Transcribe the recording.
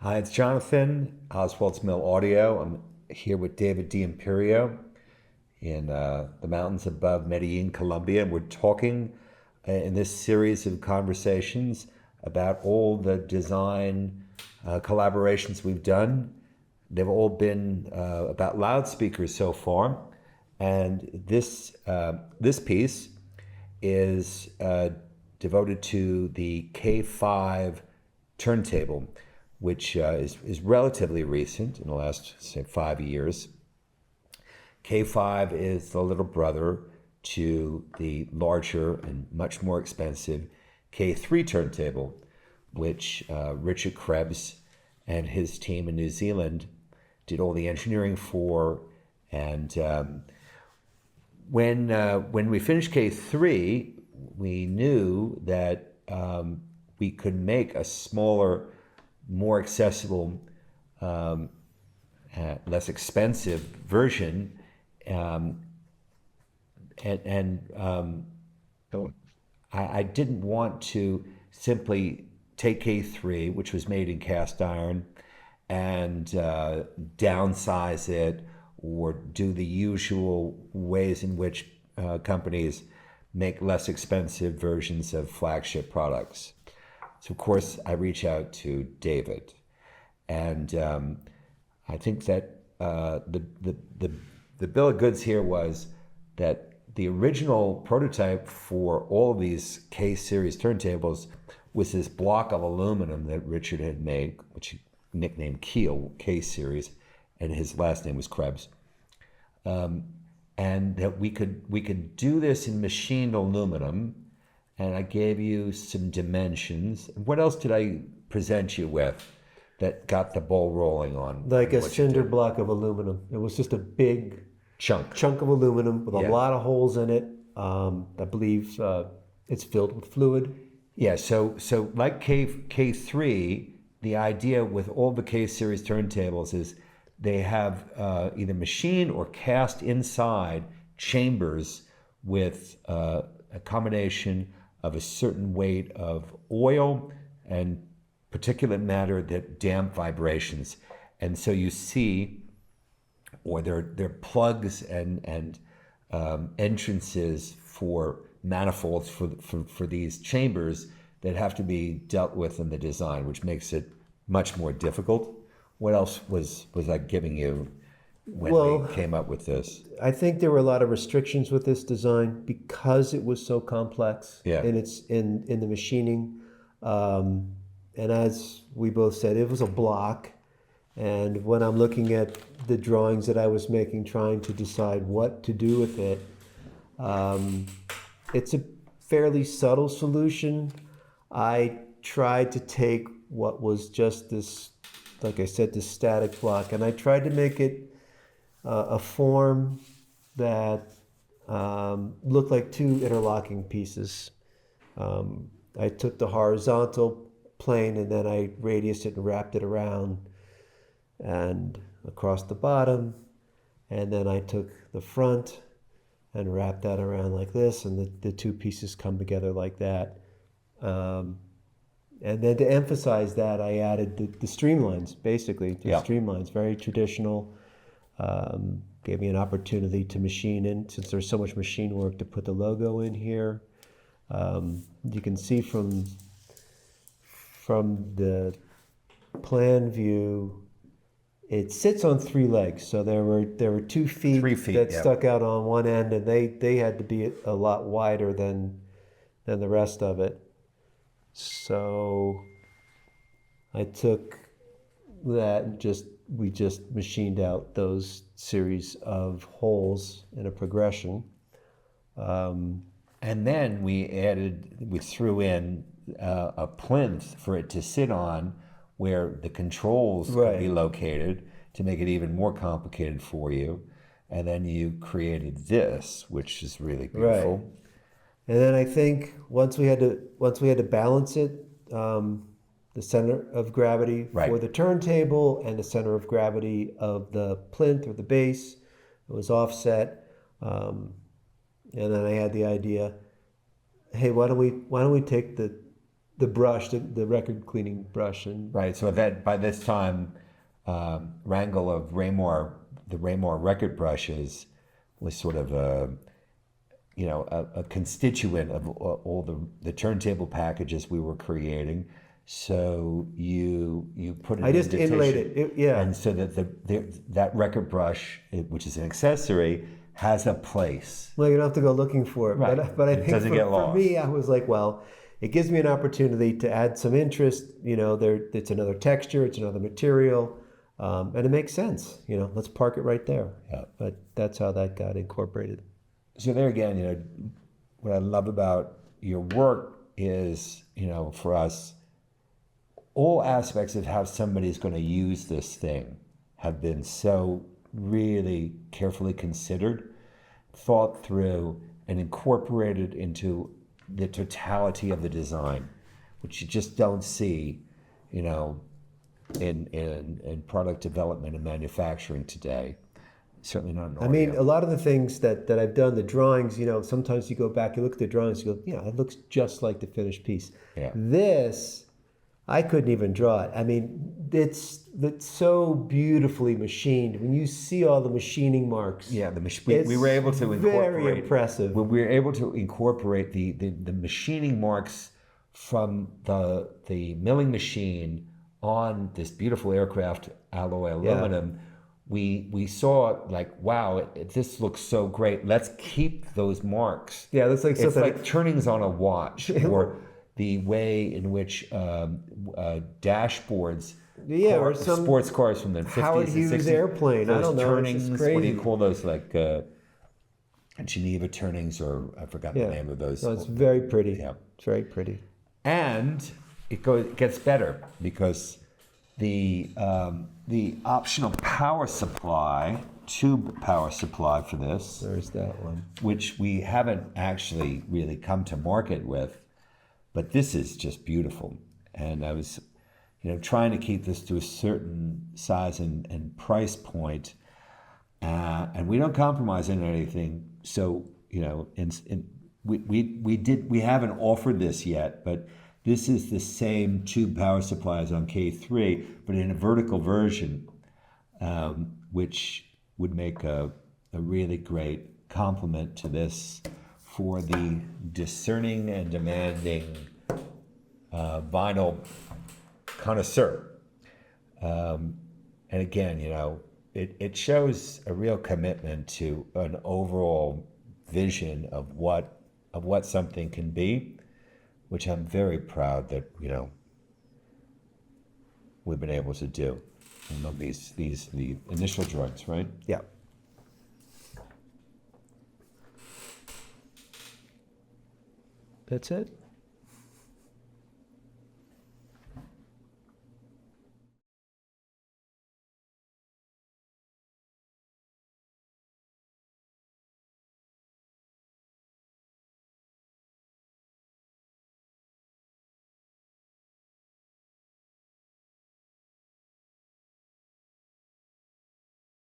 Hi, it's Jonathan, Oswald's Mill Audio. I'm here with David D'Imperio in the mountains above Medellin, Colombia. And we're talking in this series of conversations about all the design collaborations we've done. They've all been about loudspeakers so far. And this piece is devoted to the K5 turntable, which is relatively recent in the last, say, 5 years. K5 is the little brother to the larger and much more expensive K3 turntable, which Richard Krebs and his team in New Zealand did all the engineering for. And when we finished K3, we knew that we could make a smaller, more accessible, less expensive version, I didn't want to simply take K3, which was made in cast iron, and downsize it or do the usual ways in which companies make less expensive versions of flagship products. So of course I reach out to David, and I think that the bill of goods here was that the original prototype for all of these K series turntables was this block of aluminum that Richard had made, which he nicknamed Keel, K series, and his last name was Krebs. And that we could do this in machined aluminum, and I gave you some dimensions. What else did I present you with that got the ball rolling on? Like a cinder block of aluminum. It was just a big chunk of aluminum with a lot of holes in it. I believe it's filled with fluid. Yeah, so like K3, the idea with all the K series turntables is they have either machine or cast inside chambers with a combination of a certain weight of oil and particulate matter that damp vibrations. And so you see, or they're plugs and entrances for manifolds for these chambers that have to be dealt with in the design, which makes it much more difficult. What else was I giving you when we came up with this? I think there were a lot of restrictions with this design because it was so complex. Yeah. And it's in the machining. And as we both said, it was a block. And when I'm looking at the drawings that I was making, trying to decide what to do with it, it's a fairly subtle solution. I tried to take what was just this, like I said, this static block, and I tried to make it a form that looked like two interlocking pieces. I took the horizontal plane and then I radiused it and wrapped it around and across the bottom, and then I took the front and wrapped that around like this, and the two pieces come together like that. And then to emphasize that, I added the streamlines, basically. The streamlines, very traditional. Gave me an opportunity to machine in, since there's so much machine work, to put the logo in here. You can see from the plan view, it sits on 3 legs. So there were 2 feet, 3 feet that stuck out on one end, and they had to be a lot wider than the rest of it. So I took that and we just machined out those series of holes in a progression. And then we threw in a plinth for it to sit on where the controls could be located to make it even more complicated for you. And then you created this, which is really beautiful. Right. And then I think once we had to balance it, the center of gravity for the turntable and the center of gravity of the plinth or the base, it was offset. And then I had the idea, hey, why don't we take the the brush, the record cleaning brush, and Right. So that by this time, wrangle of the Raymore record brushes was sort of a constituent of all the turntable packages we were creating. So you put it I just into inlaid tissue, yeah. and so that that record brush, which is an accessory, has a place. Well, you don't have to go looking for it, Right. but I It think doesn't get for lost. me, I was like, well, it gives me an opportunity to add some interest. It's another texture, it's another material, and it makes sense. Let's park it right there. Yeah. But that's how that got incorporated. So there again, what I love about your work is, for us, all aspects of how somebody's going to use this thing have been so really carefully considered, thought through, and incorporated into the totality of the design, which you just don't see, in product development and manufacturing today. Certainly not in audio. I mean, a lot of the things that I've done, the drawings, sometimes you go back, you look at the drawings, you go, it looks just like the finished piece. Yeah. This, I couldn't even draw it. I mean, it's so beautifully machined. When you see all the machining marks, Yeah, we were able to incorporate. very impressive. We were able to incorporate the machining marks from the milling machine on this beautiful aircraft alloy aluminum. We saw like, wow, this looks so great. Let's keep those marks. Yeah, that's like It's something. like turnings on a watch, or the way in which dashboards, or some sports cars from the 50s Howard and Hughes 60s, airplane. I those don't know. Turnings, It's just what do crazy. you call those? Like Geneva turnings, or I forgot the name of those. No, it's very pretty. Yeah. It's very pretty. And it gets better because the optional power supply, tube power supply for this, There's that one. which we haven't actually really come to market with, but this is just beautiful. And I was, trying to keep this to a certain size and price point, and we don't compromise on anything. So, we haven't offered this yet, but this is the same tube power supply as on K3, but in a vertical version, which would make a really great complement to this for the discerning and demanding vinyl connoisseur. And again, it shows a real commitment to an overall vision of what something can be, which I'm very proud that we've been able to do. The initial drawings, right? Yeah. That's it.